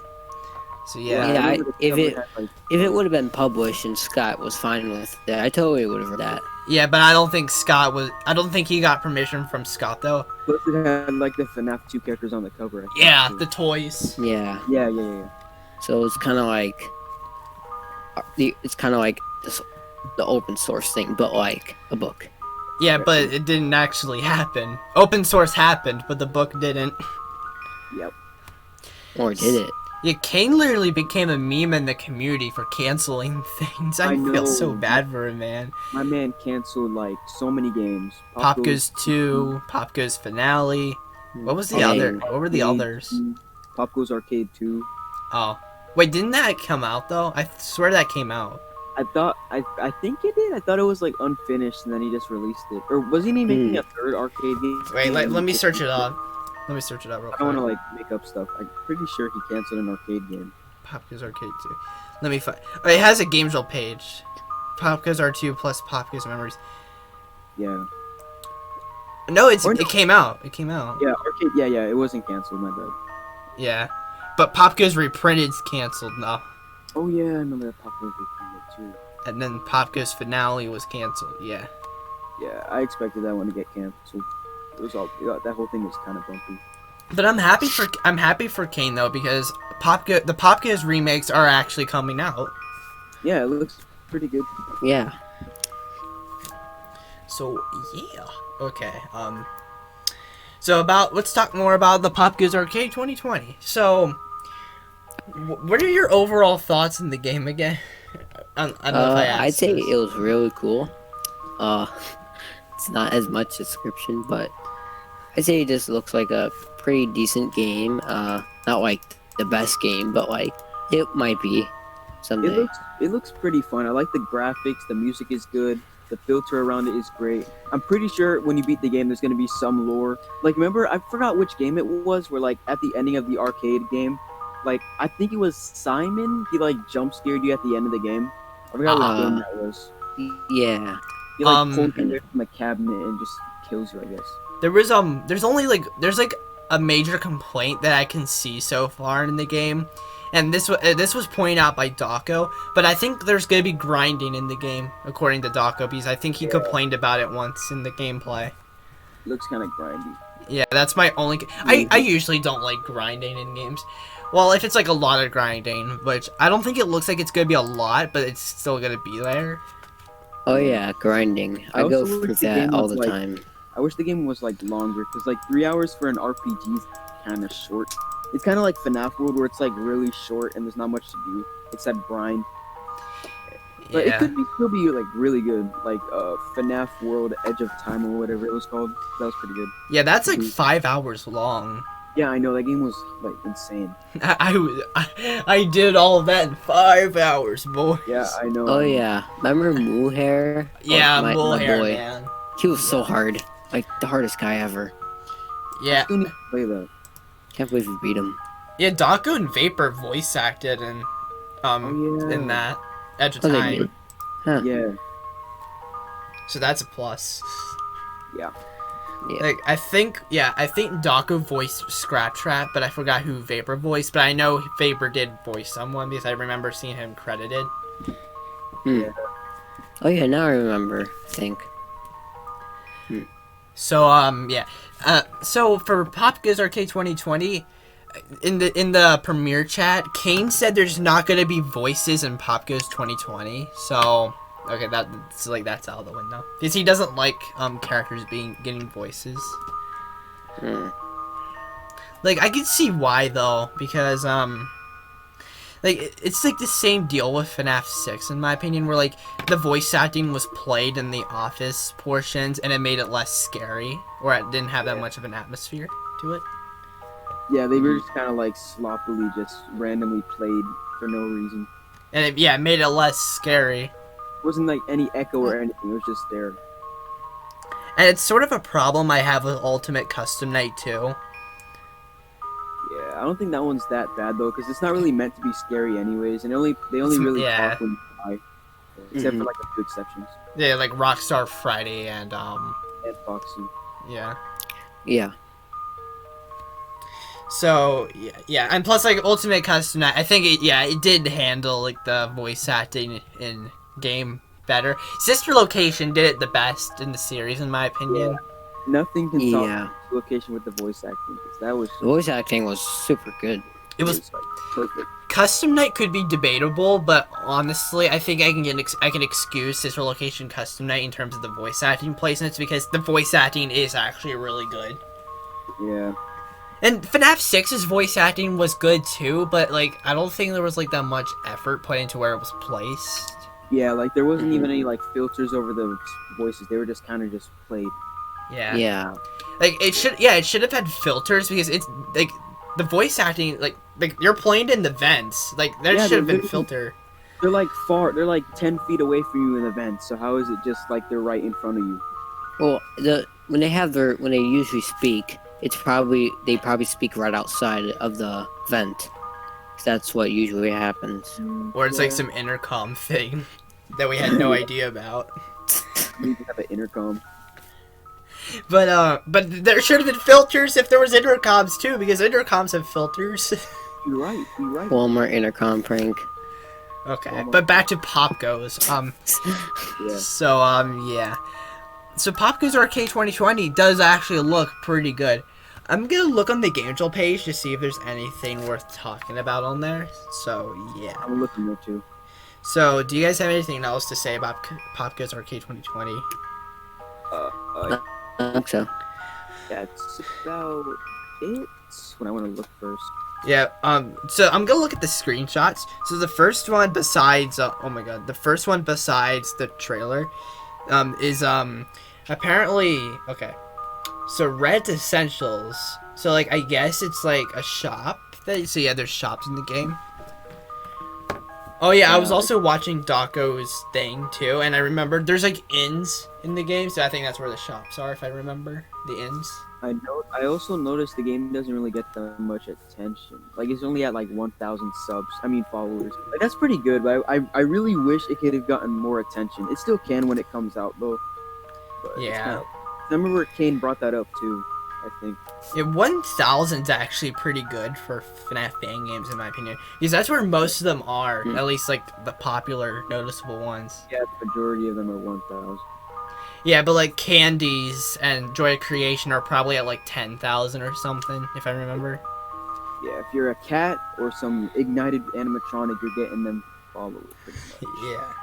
So if it would have been published and Scott was fine with that, I totally would have read that. Yeah, but I don't think he got permission from Scott though. Plus it had like the FNaF 2 characters on the cover. Yeah, the toys. Yeah. Yeah. So it's kind of like the open source thing, but like a book. Yeah, but it didn't actually happen. Open source happened, but the book didn't. Yep. Or did it? Yeah, Kane literally became a meme in the community for canceling things. I I feel so know. bad for him, man. My man canceled like so many games. Pop Goes 2, Pop Goes Finale. What was the other? What were the others? Pop Goes Arcade 2. Oh. Wait, didn't that come out, though? I swear that came out. I think it did. I thought it was like unfinished, and then he just released it. Or wasn't he making a third arcade game? Wait, let me search it up. Let me search it up real quick. I don't want to like make up stuff. I'm pretty sure he canceled an arcade game. Pop Goes Arcade 2. Let me find. Oh, it has a Games Roll page. Pop Goes R2 plus Pop Goes Memories. Yeah. No, it came out. It came out. Yeah, arcade. Yeah. It wasn't canceled. My bad. Yeah, but Pop Goes Reprinted's canceled now. Oh yeah, I remember that Pop Goes Reprinted too. And then Pop Goes Finale was canceled. Yeah. Yeah, I expected that one to get canceled. It was all that whole thing was kind of bumpy. But I'm happy for Kane though, because the Pop Goes remakes are actually coming out. Yeah, it looks pretty good. Yeah. So yeah. Okay. So let's talk more about the Pop Goes Arcade 2020. So, what are your overall thoughts in the game again? I don't know if I asked I'd say this. it was really cool. It's not as much description, but I'd say it just looks like a pretty decent game. Not like the best game, but like it might be someday. It looks pretty fun. I like the graphics. The music is good. The filter around it is great. I'm pretty sure when you beat the game, there's gonna be some lore. Like, remember, I forgot which game it was. Where like at the ending of the arcade game, like I think it was Simon. He like jump scared you at the end of the game. I forgot which game that was. Yeah. He like pulls you away from a cabinet and just kills you, I guess. There's only there's a major complaint that I can see so far in the game, and this was pointed out by Dako, but I think there's gonna be grinding in the game according to Dako, because I think he complained about it once in the gameplay. Looks kind of grindy. Yeah, that's my only. I usually don't like grinding in games. Well, if it's like a lot of grinding, which I don't think it looks like it's gonna be a lot, but it's still gonna be there. Oh yeah, grinding. I go through that all the time. I wish the game was like longer, because like 3 hours for an RPG is kind of short. It's kind of like FNaF World, where it's like really short and there's not much to do except grind. But Yeah. it could still be like really good, like FNaF World Edge of Time or whatever it was called. That was pretty good. Yeah, that's like 5 hours long. Yeah, I know, that game was like insane. I did all of that in 5 hours, boys. Yeah, I know. Oh yeah, remember Moo Hair? Yeah, my Bullhair, boy. man. He was so hard, like the hardest guy ever. Yeah. I still need to play that. Can't believe we beat him. Yeah, Dako and Vapor voice acted in in that Edge of Oh, they Time. did? Huh. Yeah. So that's a plus. Yeah. Yeah. Like I think Dako voiced Scratch Trap, but I forgot who Vapor voiced. But I know Vapor did voice someone because I remember seeing him credited. Yeah. Oh yeah, now I remember. I think. So so for Pop Goes Arcade 2020, in the premiere chat, Kane said there's not gonna be voices in Pop Goes 2020. So okay, that's out of the window because he doesn't like characters getting voices. Like I can see why though, because like it's like the same deal with FNaF 6 in my opinion, where like the voice acting was played in the office portions and it made it less scary, or it didn't have that much of an atmosphere to it. Yeah, they were just kind of like sloppily just randomly played for no reason. And it made it less scary. It wasn't like any echo or anything, it was just there. And it's sort of a problem I have with Ultimate Custom Night too. Yeah, I don't think that one's that bad though, because it's not really meant to be scary anyways, and they only really talk when you die, except for like a few exceptions. Yeah, like Rockstar Friday and And Foxy. yeah. Yeah. So yeah, and plus like Ultimate Custom Night, I think it did handle like the voice acting in game better. Sister Location did it the best in the series in my opinion. Yeah. Nothing can top Yeah. the location with the voice acting, because that was The voice acting was super good. It was like perfect. Custom Night could be debatable, but honestly, I think I can excuse Sister Location Custom Night in terms of the voice acting placements, because the voice acting is actually really good. Yeah. And FNaF 6's voice acting was good too, but like I don't think there was like that much effort put into where it was placed. Yeah, like there wasn't even any like filters over the voices. They were just kind of just played. Yeah. Yeah. Like it should have had filters because it's like the voice acting like you're playing in the vents. Like there Yeah, should have been they're filter. They're like far. They're like 10 feet away from you in the vent. So how is it just like they're right in front of you? Well, when they usually speak, they probably speak right outside of the vent. 'Cause that's what usually happens. Or it's like some intercom thing that we had no idea about. You can have an intercom. But there should have been filters if there was intercoms too, because intercoms have filters. You're right. You're right. Walmart intercom prank. Okay, but back to POPGOES. Yeah. Yeah. So POPGOES Arcade 2020 does actually look pretty good. I'm gonna look on the GameJolt page to see if there's anything worth talking about on there. So yeah. I'm looking there too. So do you guys have anything else to say about POPGOES Arcade 2020? I think so. That's about it. When I want to look first. Yeah, so I'm gonna look at the screenshots. So the first one besides, oh my god, the first one besides the trailer, is, apparently, okay. So Red Essentials, so like, I guess it's like a shop, so yeah, there's shops in the game. Oh yeah, I was also watching Daco's thing too, and I remembered there's like inns in the game, so I think that's where the shops are, if I remember, the inns. I also noticed the game doesn't really get that much attention. Like it's only at like 1,000 followers. Like that's pretty good, but I really wish it could have gotten more attention. It still can when it comes out though. But Yeah. I remember Kane brought that up too, I think. Yeah, 1,000's actually pretty good for FNaF fan games in my opinion, because that's where most of them are, at least like the popular, noticeable ones. Yeah, the majority of them are 1,000. Yeah, but like Candies and Joy of Creation are probably at like 10,000 or something, if I remember. Yeah, if you're a cat or some ignited animatronic, you're getting them followers pretty much. Yeah.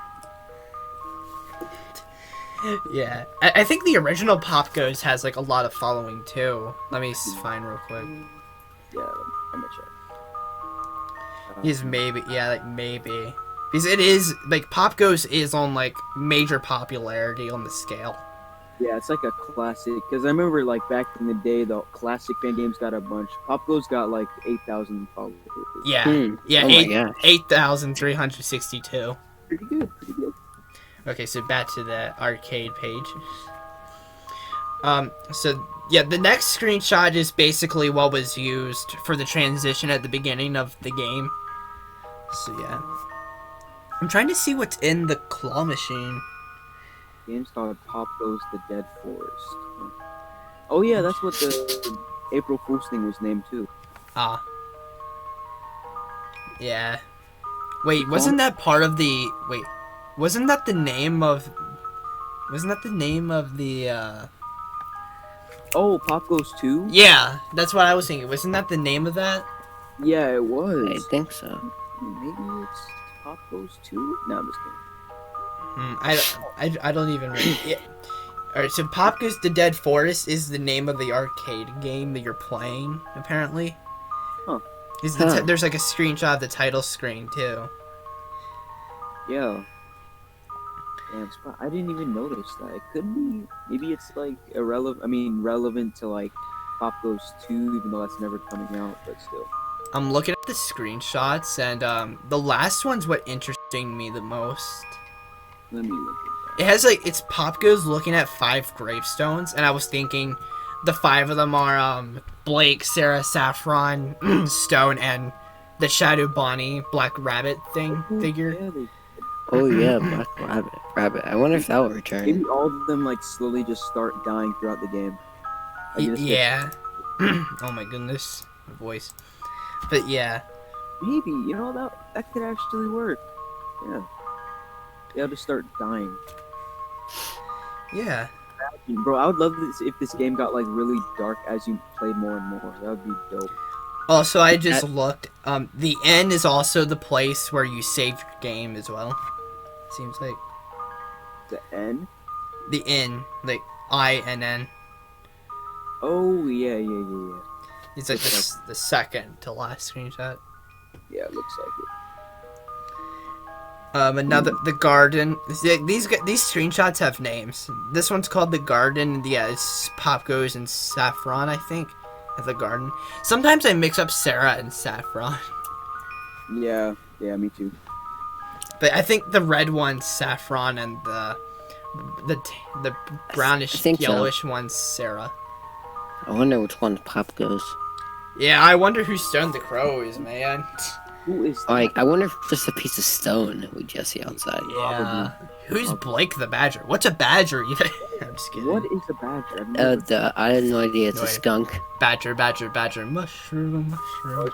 Yeah, I think the original POPGOES has like a lot of following too. Let me find real quick. Yeah, I'm gonna check. He's maybe, yeah, like maybe. Because it is, like, POPGOES is on, like, major popularity on the scale. Yeah, it's like a classic. Because I remember, like, back in the day, the classic fan games got a bunch. POPGOES got, like, 8,000 followers. Yeah. Yeah, Oh 8,362. Pretty good, pretty good. Okay, so back to the arcade page. So, yeah, the next screenshot is basically what was used for the transition at the beginning of the game. So, yeah. I'm trying to see what's in the claw machine. The game's called POPGOES The Dead Forest. Oh yeah, that's what the April Fool's thing was named too. Ah. Yeah. Wait, wasn't that part of the... Wait. Wasn't that the name of... Wasn't that the name of the, Oh, POPGOES 2? Yeah, that's what I was thinking. Wasn't that the name of that? Yeah, it was. I think so. Maybe it's POPGOES 2? No, I'm just kidding. I don't even really... Yeah. Alright, so POPGOES The Dead Forest is the name of the arcade game that you're playing, apparently. Huh. There's like a screenshot of the title screen, too. Yeah. Damn, I didn't even notice that. It could be. Maybe it's like relevant to like POPGOES 2, even though that's never coming out, but still. I'm looking at the screenshots, and the last one's what interesting me the most. Let me look at that. It has like, it's POPGOES looking at 5 gravestones, and I was thinking the 5 of them are Blake, Sarah, Saffron, Stone, and the Shadow Bonnie Black Rabbit figure. Yeah, Oh yeah, Black Rabbit. I wonder if that will return. maybe all of them like slowly just start dying throughout the game. Like, you just get- Yeah. Oh my goodness, my voice. But yeah. Maybe, you know, that could actually work. Yeah. They'll just start dying. Yeah. Bro, I would love this if this game got like really dark as you played more and more. That would be dope. Also, I just looked. The N is also the place where you save your game as well. Seems like. The N? The N, like INN. Oh yeah. It's like the second to last screenshot. Yeah, it looks like it. Another the garden. These screenshots have names. This one's called the garden. Yeah, it's POPGOES and Saffron, I think. At the garden. Sometimes I mix up Sarah and Saffron. Yeah, me too. But I think the red one's Saffron and the brownish yellowish one's Sarah. I wonder which one's POPGOES. Yeah, I wonder who Stone the Crow is, man. Who is Like, I wonder if just a piece of stone with Jesse outside. Yeah. Who's Blake the Badger? What's a badger even? I'm just kidding. What is a badger? I had no idea. It's No a idea. skunk. Badger, mushroom. Mushroom.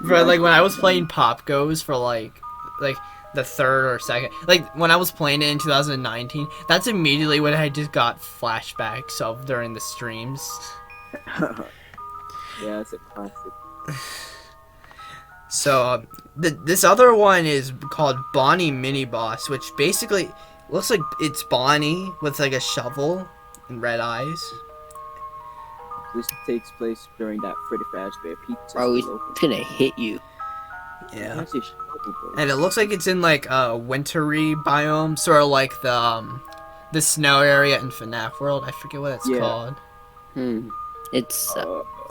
Bro, like when I was playing POPGOES for like the third or second, like when I was playing it in 2019, that's immediately when I just got flashbacks of during the streams. Yeah, it's a classic. So this other one is called Bonnie Mini Boss, which basically looks like it's Bonnie with like a shovel and red eyes. This takes place during that Freddy Fazbear Pizza. Bro, he's gonna hit you. Yeah. And it looks like it's in like a wintry biome, sort of like the snow area in FNaF World. I forget what it's called. It's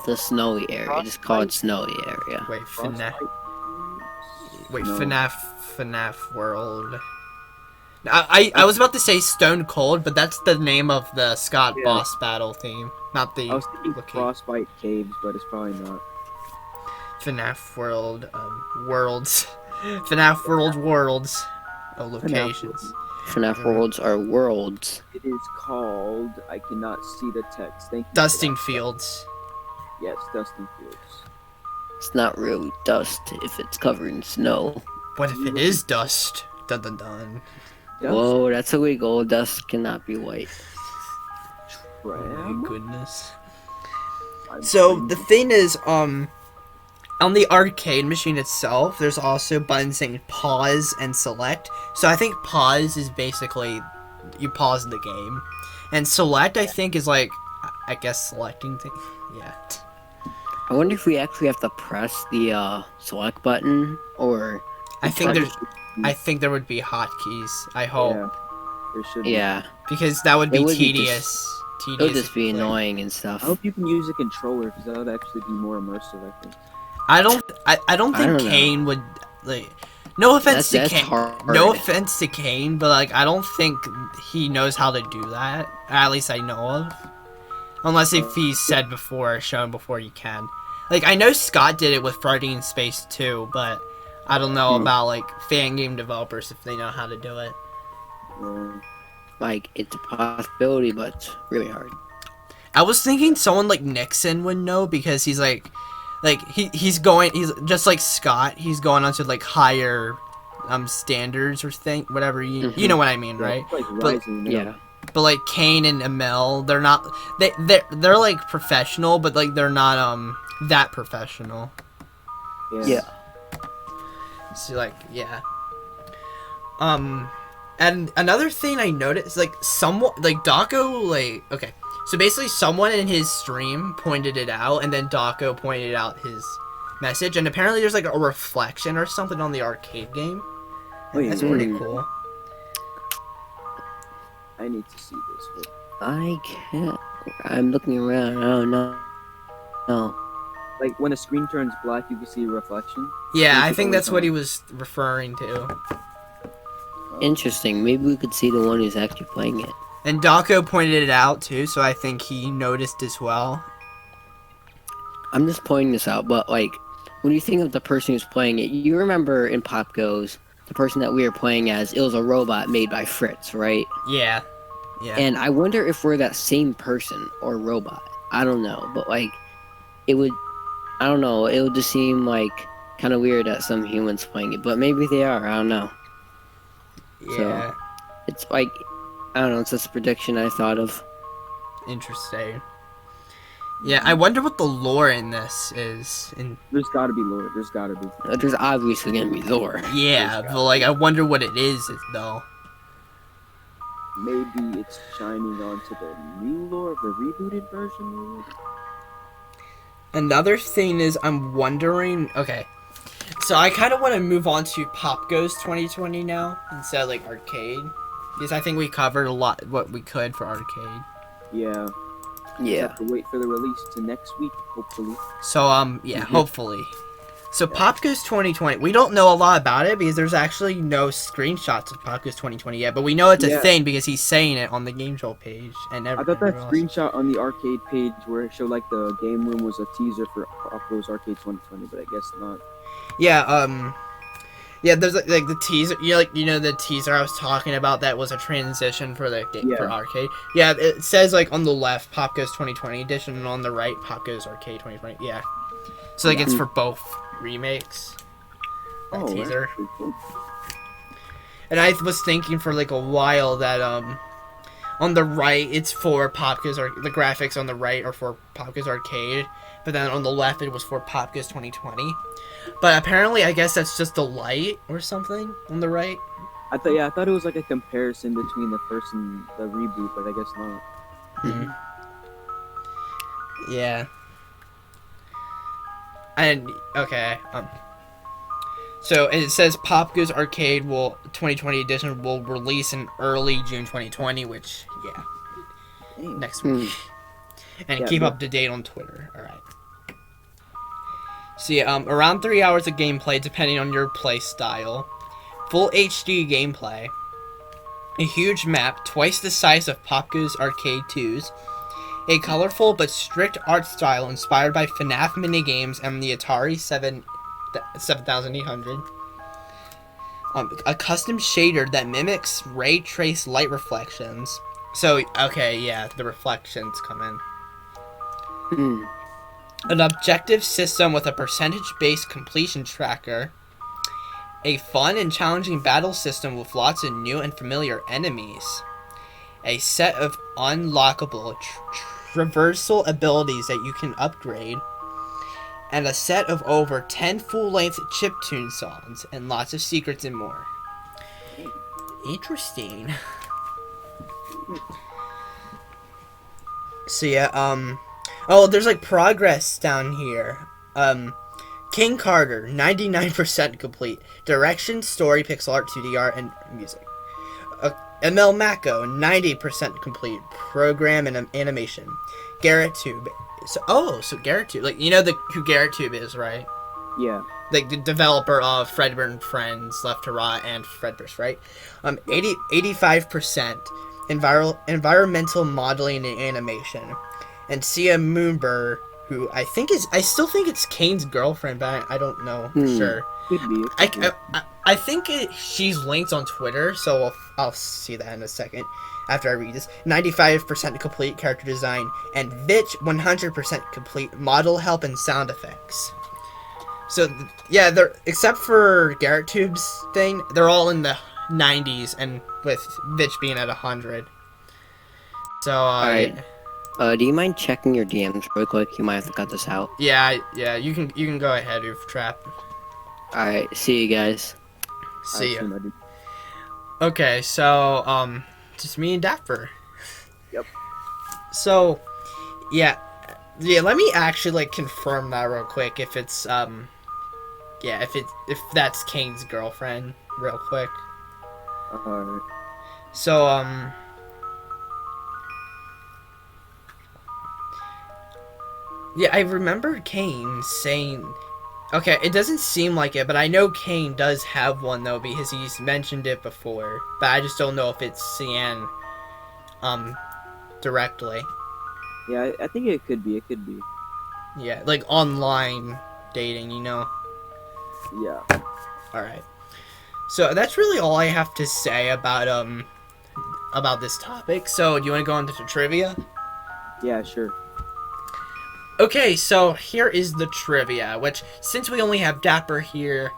the snowy area. Just call it snowy area. Wait, FNaF World. I was about to say Stone Cold, but that's the name of the Scott boss battle theme, not the I was thinking Frostbite Caves, but it's probably not. FNaF World Worlds. FNaF World Worlds. Oh, locations. FNaF Worlds are worlds. It is called. I cannot see the text. Thank you. Dusting Fields. Yes, Dusting Fields. It's not really dust if it's covered in snow. What if it is dust? Dun dun dun. Dust? Whoa, that's illegal. Dust cannot be white. Oh Tram? my goodness. So the thing is, on the arcade machine itself, there's also buttons saying pause and select. So I think pause is basically you pause the game, and select I think is like, I guess selecting thing. Yeah. I wonder if we actually have to press the select button, or I think there would be hotkeys. I hope. Yeah, there should be. yeah, Because that would be It would be tedious. it would just be annoying and stuff. I hope you can use a controller because that would actually be more immersive. I think. I don't think don't know. Kane would like. No offense to That's Kane. hard. No offense to Kane, but like I don't think he knows how to do that. At least I know of. Unless if he's said before, shown before, you can. Like I know Scott did it with Friday in Space too, but I don't know about like fan game developers if they know how to do it. Yeah. Like, it's a possibility, but it's really hard. I was thinking someone like Nixon would know because he's he's just like Scott. He's going on to like higher standards or whatever you know what I mean, right? Like But- rising, Yeah. But like Kane and Emil, they're not they're like professional, but like they're not that professional. Yeah. So like yeah. And another thing I noticed, like someone like Daco, like okay. So basically someone in his stream pointed it out, and then Daco pointed out his message, and apparently there's like a reflection or something on the arcade game. Oh, yeah. That's pretty cool. I need to see this. I can't. I'm looking around. I don't know. No. Like when a screen turns black, you can see a reflection. Yeah, I It's think always that's what on. he was referring to. Interesting. Maybe we could see the one who's actually playing it. And Daco pointed it out too, so I think he noticed as well. I'm just pointing this out, but like, when you think of the person who's playing it, you remember in POPGOES, the person that we were playing as, it was a robot made by Fritz, right? Yeah. Yeah. And I wonder if we're that same person or robot. I don't know, but like, it would, I don't know, it would just seem like kind of weird that some humans playing it, but maybe they are, I don't know. Yeah. It's like, I don't know, it's just a prediction I thought of. Interesting. Yeah, I wonder what the lore in this is. There's gotta be lore. There's gotta be. There's obviously gonna be lore. Yeah, but like I wonder what it is though. maybe it's shining onto the new lore of the rebooted version. Maybe? Another thing is, I'm wondering. Okay, so I kind of want to move on to POPGOES 2020 now instead of like arcade, because I think we covered a lot what we could for arcade. Yeah. Yeah. Have to wait for the release to next week, hopefully. So hopefully. So POPGOES 2020, we don't know a lot about it because there's actually no screenshots of POPGOES 2020 yet, but we know it's a thing because he's saying it on the Game Show page and I got that screenshot on the arcade page where it showed like the game room was a teaser for POPGOES Arcade 2020, but I guess not. Yeah, yeah, there's like the teaser, the teaser I was talking about that was a transition for the game for arcade. Yeah, it says like on the left POPGOES 2020 edition and on the right POPGOES Arcade 2020. Yeah. So like it's for both remakes. That teaser. Cool. And I was thinking for like a while that on the right it's for POPGOES or the graphics on the right are for POPGOES Arcade, but then on the left it was for POPGOES 2020. But apparently I guess that's just the light or something on the right. I thought it was like a comparison between the first and the reboot, but I guess not. Mm-hmm. Yeah. And okay, so it says POPGOES Arcade 2020 edition will release in early June 2020, which next week. And keep up to date on Twitter. All right. So around 3 hours of gameplay depending on your play style, full HD gameplay, a huge map twice the size of POPGOES Arcade 2's. A colorful but strict art style inspired by FNaF minigames and the Atari 7800. A custom shader that mimics ray trace light reflections. So, okay, yeah, the reflections come in. An objective system with a percentage-based completion tracker. A fun and challenging battle system with lots of new and familiar enemies. A set of unlockable traversal abilities that you can upgrade, and a set of over 10 full-length chiptune songs, and lots of secrets and more. Interesting. So yeah, oh, there's like progress down here. King Carter, 99% complete. Direction, story, pixel art, 2D art, and music. ML Mako, 90% complete. Program and animation. Garrett Tube. So Garrett Tube, like, you know who Garrett Tube is, right? Yeah. Like the developer of Fredburn Friends, Left to Rot, and Fredburst, right? 85% environmental modeling and animation. And Sia Moonbur, who I still think it's Kane's girlfriend, but I don't know for sure. Could be. I think she's linked on Twitter, so I'll see that in a second after I read this. 95% complete character design, and Vitch 100% complete model help and sound effects. So yeah, they're except for Garrett Tube's thing, they're all in the 90s, and with Vitch being at 100. So all right. Do you mind checking your DMs real quick? You might have to cut this out. Yeah, you can go ahead, Oof Trap. All right, see you guys. See ya. Okay, so just me and Dapper. Yep. So, yeah. Let me actually like confirm that real quick. If it's if that's Kane's girlfriend, real quick. Alright. So yeah, I remember Kane saying. Okay, it doesn't seem like it, but I know Kane does have one, though, because he's mentioned it before. But I just don't know if it's Cyan, directly. Yeah, I think it could be. It could be. Yeah, like online dating, you know? Yeah. Alright. So that's really all I have to say about this topic. So, do you want to go into the trivia? Yeah, sure. Okay, so here is the trivia, which, since we only have Dapper here,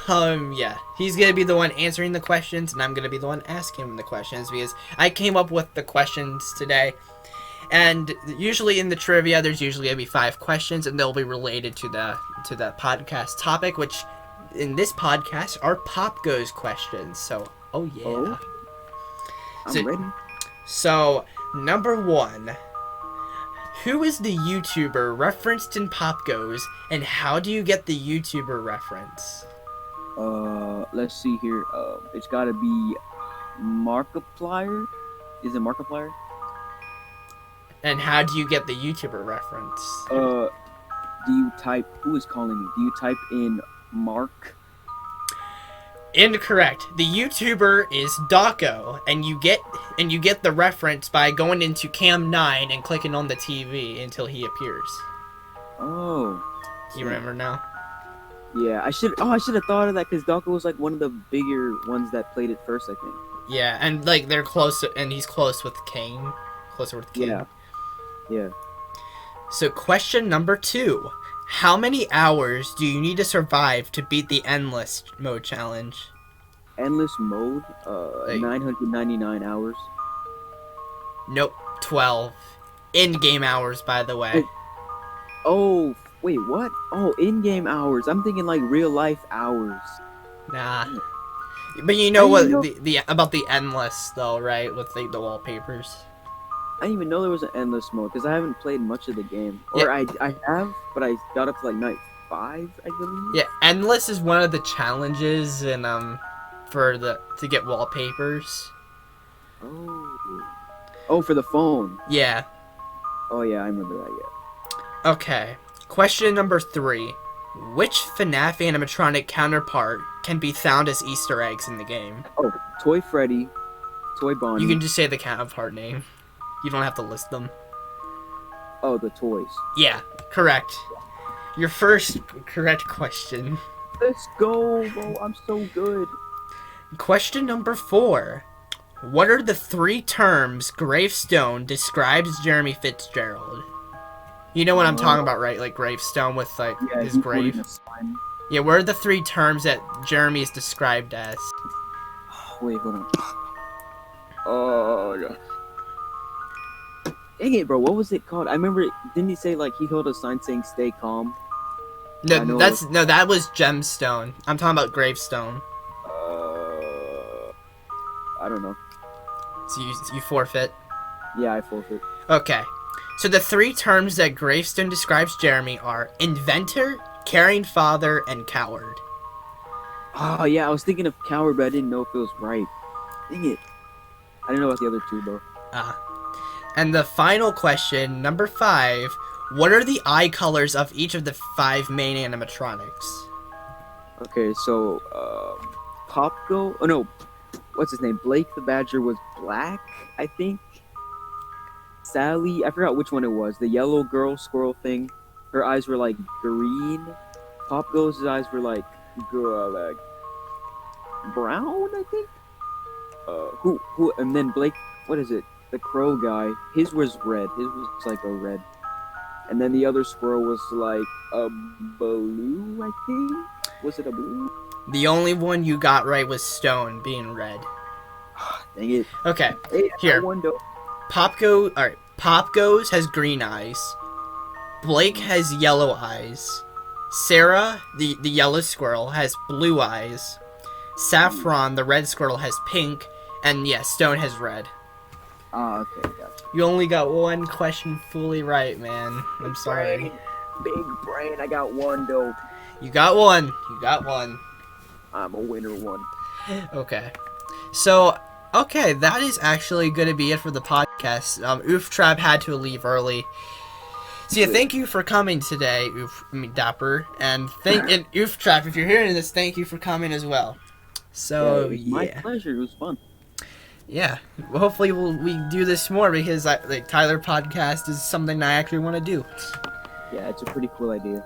yeah, he's gonna be the one answering the questions, and I'm gonna be the one asking him the questions, because I came up with the questions today, and usually in the trivia, there's usually gonna be 5 questions, and they'll be related to the podcast topic, which, in this podcast, are POPGOES questions, so, oh yeah. I'm ready. So, number 1. Who is the YouTuber referenced in POPGOES, and how do you get the YouTuber reference? Let's see here. It's gotta be Markiplier. Is it Markiplier? And how do you get the YouTuber reference? Do you type? Who is calling me? Do you type in Mark? Incorrect. The YouTuber is Dawko, and you get the reference by going into Cam 9 and clicking on the TV until he appears. Oh. Do you remember now? Yeah, I should have thought of that because Dawko was like one of the bigger ones that played it first, I think. Yeah, and like they're close, and he's close with Kane. Closer with Kane. Yeah. Yeah. So question number 2. How many hours do you need to survive to beat the Endless mode challenge? Endless mode? 999 hours. Nope, 12. In-game hours, by the way. Oh, wait, what? Oh, in-game hours. I'm thinking like real life hours. Nah. But you know what know- the about the Endless though, right? With the wallpapers. I didn't even know there was an endless mode because I haven't played much of the game. Or I have, but I got up to like night 5, I believe. Yeah, Endless is one of the challenges and to get wallpapers. Oh, for the phone. Yeah. Oh yeah, I remember that. Yeah. Okay. Question number 3. Which FNaF animatronic counterpart can be found as Easter eggs in the game? Oh, Toy Freddy, Toy Bonnie. You can just say the counterpart name. You don't have to list them. Oh, the toys. Yeah, correct. Your first correct question. Let's go, bro. I'm so good. Question number 4. What are the 3 terms Gravestone describes Jeremy Fitzgerald? You know what I'm talking about, right? Like gravestone with like his he's grave. holding a sign. Yeah, what are the 3 terms that Jeremy is described as? Wait, hold on. Oh, yeah. Dang it, bro. What was it called? I remember. Didn't he say like he held a sign saying "Stay calm"? I know. No, that was Gemstone. I'm talking about Gravestone. I don't know. So you forfeit. Yeah, I forfeit. Okay. So the 3 terms that Gravestone describes Jeremy are inventor, caring father, and coward. Oh yeah, I was thinking of coward, but I didn't know if it was right. Dang it. I didn't know about the other 2 though. And the final question, number 5. What are the eye colors of each of the 5 main animatronics? Okay, so Popgo. Oh no, what's his name? Blake the Badger was black, I think. Sally, I forgot which one it was. The yellow girl squirrel thing. Her eyes were like green. Popgo's eyes were like brown, I think. Who? And then Blake. What is it? The crow guy. His was red. His was like a red. And then the other squirrel was like a blue, I think. Was it a blue? The only one you got right was Stone being red. Dang it. Okay, Hey, here. Alright. Popgoes has green eyes. Blake has yellow eyes. Sarah, the yellow squirrel, has blue eyes. Saffron, the red squirrel, has pink. And yeah, Stone has red. Okay, gotcha. You only got 1 question fully right, man. I'm sorry. Big brain. I got 1 though. You got 1. You got 1. I'm a winner 1. Okay. So, okay, that is actually going to be it for the podcast. Oof Trap had to leave early. So yeah, thank you for coming today, Dapper. And Oof Trap, if you're hearing this, thank you for coming as well. So, it was my pleasure. It was fun. Yeah, well, hopefully we do this more because Tyler podcast is something I actually want to do. Yeah, it's a pretty cool idea.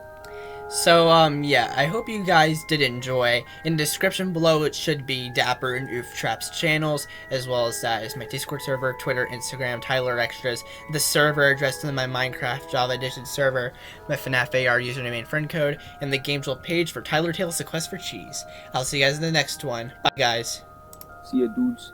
So yeah, I hope you guys did enjoy. In the description below it should be Dapper and Oof Trap's channels, as well as that is my Discord server, Twitter, Instagram, Tyler Extras, the server addressed in my Minecraft Java Edition server, my FNaF AR username and friend code, and the Gamesville page for Tyler Tales: The Quest for Cheese. I'll see you guys in the next one. Bye guys. See ya, dudes.